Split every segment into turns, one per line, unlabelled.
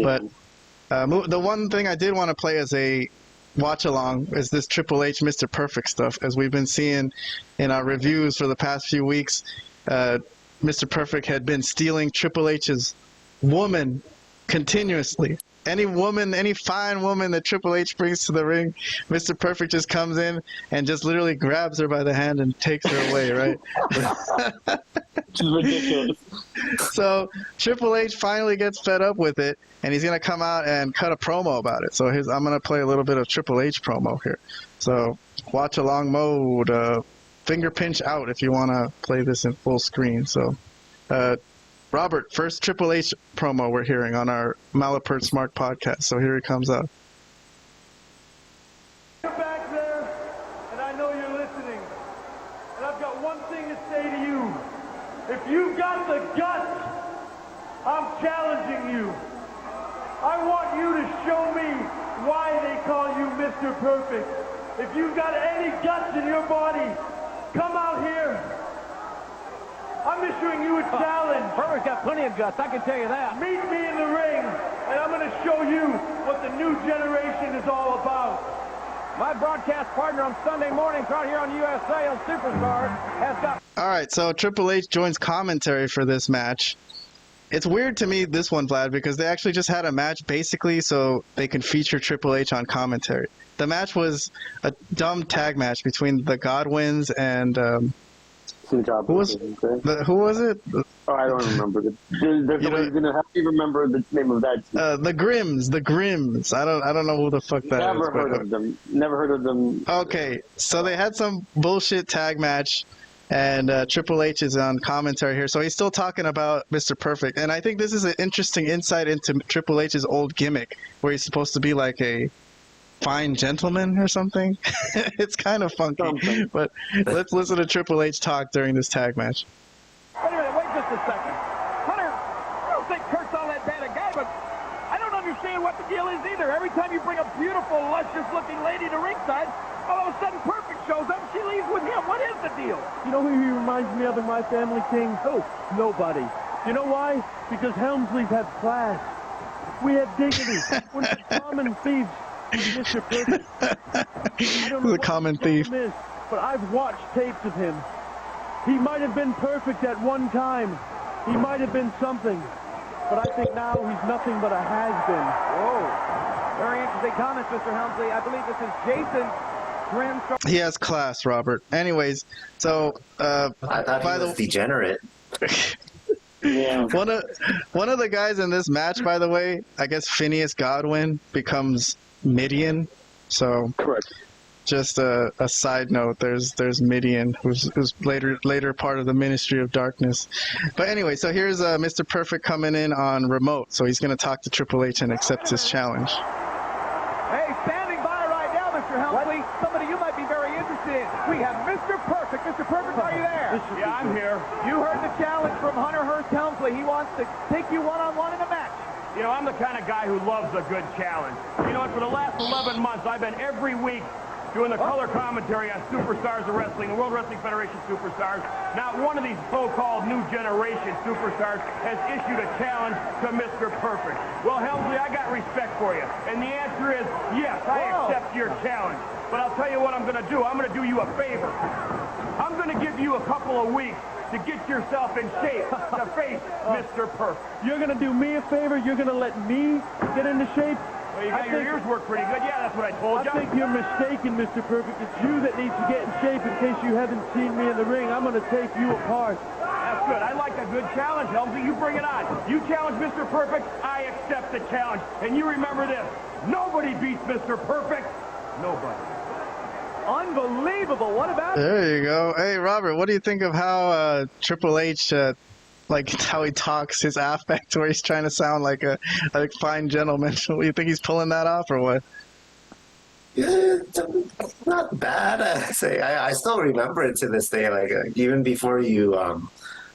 But the one thing I did want to play as a watch along is this Triple H Mr. Perfect stuff, as we've been seeing in our reviews for the past few weeks. Mr. Perfect had been stealing Triple H's woman continuously. Any woman, any fine woman that Triple H brings to the ring, Mr. Perfect just comes in and just literally grabs her by the hand and takes her away, right?
Which is ridiculous.
So Triple H finally gets fed up with it, and he's going to come out and cut a promo about it. So I'm going to play a little bit of Triple H promo here. So watch along mode, finger pinch out if you want to play this in full screen. So Robert, first Triple H promo we're hearing on our Malapert Smark Podcast. So here he comes up.
You're back there, and I know you're listening. And I've got one thing to say to you. If you've got the guts, I'm challenging you. I want you to show me why they call you Mr. Perfect. If you've got any guts in your body, come out here. I'm issuing you a challenge.
Perfect's got plenty of guts, I can tell you that.
Meet me in the ring, and I'm going to show you what the new generation is all about.
My broadcast partner on Sunday mornings right here on USA on Superstars has got...
All right, so Triple H joins commentary for this match. It's weird to me, this one, Vlad, because they actually just had a match basically so they can feature Triple H on commentary. The match was a dumb tag match between the Godwins and... who was it?
Oh, I don't remember. There's no way you're gonna have to remember the name of that team.
The Grims. I don't know who the fuck that
Never
is.
heard of them. Never heard of them.
Okay, so they had some bullshit tag match, and Triple H is on commentary here, so he's still talking about Mr. Perfect, and I think this is an interesting insight into Triple H's old gimmick, where he's supposed to be like a fine gentleman or something. It's kind of funky, but let's listen to Triple H talk during this tag match.
Wait a minute, wait just a second. Hunter, I don't think Kurt's all that bad a guy, but I don't understand what the deal is either. Every time you bring a beautiful, luscious-looking lady to ringside, all of a sudden Perfect shows up and she leaves with him. What is the deal?
You know who he reminds me of in My Family King? Who? Nobody. You know why? Because Helmsley's have class. We have dignity. We're not common thieves. Mr. Perfect. I don't know
The common thief.
Is, but I've watched tapes of him. He might have been perfect at one time. He might have been something. But I think now he's nothing but a has-been.
Whoa. Very interesting comments, Mr. Helmsley. I believe this is Jason Grim.
He has class, Robert. Anyways, so
I thought he was degenerate.
Yeah.
One of the guys in this match, by the way, I guess Phineas Godwin becomes Midian. So
Correct.
just a side note, there's Midian, who's later part of the Ministry of Darkness. But anyway, so here's Mr. Perfect coming in on remote, so he's going to talk to Triple H and accept his challenge.
Hey, standing by right now, Mr. Helmsley. Somebody you might be very interested in. We have Mr. Perfect. Mr. Perfect, are you there?
Yeah, I'm here.
You heard the challenge from Hunter Hearst Helmsley. He wants to take you one-on-one in a match.
You know, I'm the kind of guy who loves a good challenge. You know what, for the last 11 months, I've been every week doing the color commentary on Superstars of Wrestling, the World Wrestling Federation Superstars. Not one of these so-called new generation superstars has issued a challenge to Mr. Perfect. Well, Helmsley, I got respect for you. And the answer is, yes, I accept your challenge. But I'll tell you what I'm going to do. I'm going to do you a favor. I'm going to give you a couple of weeks to get yourself in shape to face Mr. Perfect.
You're going to do me a favor? You're going to let me get into shape?
Well, you got your ears work pretty good. Yeah, that's what I told you.
I think you're mistaken, Mr. Perfect. It's you that needs to get in shape in case you haven't seen me in the ring. I'm going to take you apart.
That's good. I like a good challenge, Helmsley. You bring it on. You challenge Mr. Perfect, I accept the challenge. And you remember this. Nobody beats Mr. Perfect. Nobody.
Unbelievable. What about...
There you go. Hey, Robert, what do you think of how Triple H, like how he talks, his affect, where he's trying to sound like a fine gentleman? Do you think he's pulling that off or what?
It's not bad. I still remember it to this day. Like even before you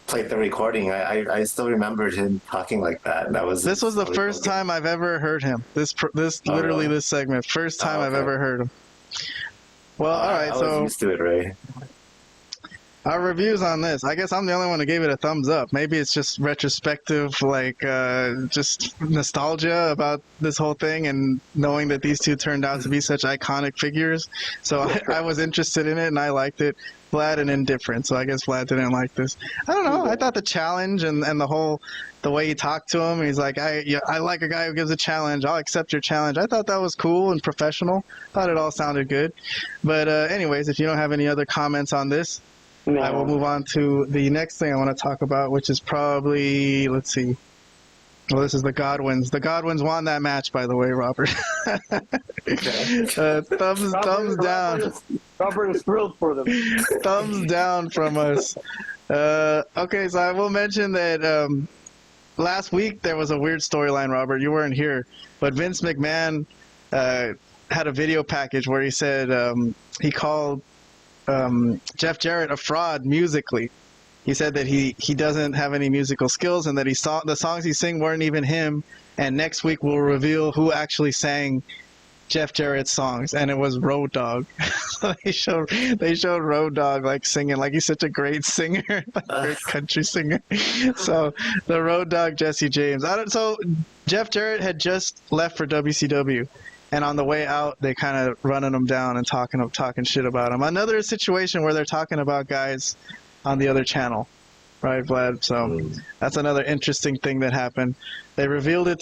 played the recording, I still remembered him talking like that.
This was the first time I've ever heard him. This literally this segment, first time I've ever heard him. Well, all right,
I was used to it, Ray.
Our reviews on this. I guess I'm the only one who gave it a thumbs up. Maybe it's just retrospective, like just nostalgia about this whole thing and knowing that these two turned out to be such iconic figures. So I was interested in it and I liked it. Vlad and indifferent, so I guess Vlad didn't like this. I don't know. I thought the challenge and the way he talked to him, he's like, I like a guy who gives a challenge. I'll accept your challenge. I thought that was cool and professional. Thought it all sounded good. But anyways, if you don't have any other comments on this,
No.
I will move on to the next thing I want to talk about, which is probably, let's see. Well, this is the Godwins. The Godwins won that match, by the way, Robert. Thumbs down.
Robert is thrilled for them.
Thumbs down from us. Okay, so I will mention that last week there was a weird storyline, Robert. You weren't here. But Vince McMahon had a video package where he said he called Jeff Jarrett a fraud musically. He said that he doesn't have any musical skills and that the songs he sang weren't even him. And next week we'll reveal who actually sang Jeff Jarrett's songs, and it was Road Dogg. they showed Road Dogg like singing, like he's such a great singer, like a great country singer. So the Road Dogg, Jesse James. So Jeff Jarrett had just left for WCW. And on the way out, they kind of running him down and talking shit about him. Another situation where they're talking about guys on the other channel, right, Vlad? So that's another interesting thing that happened. They revealed it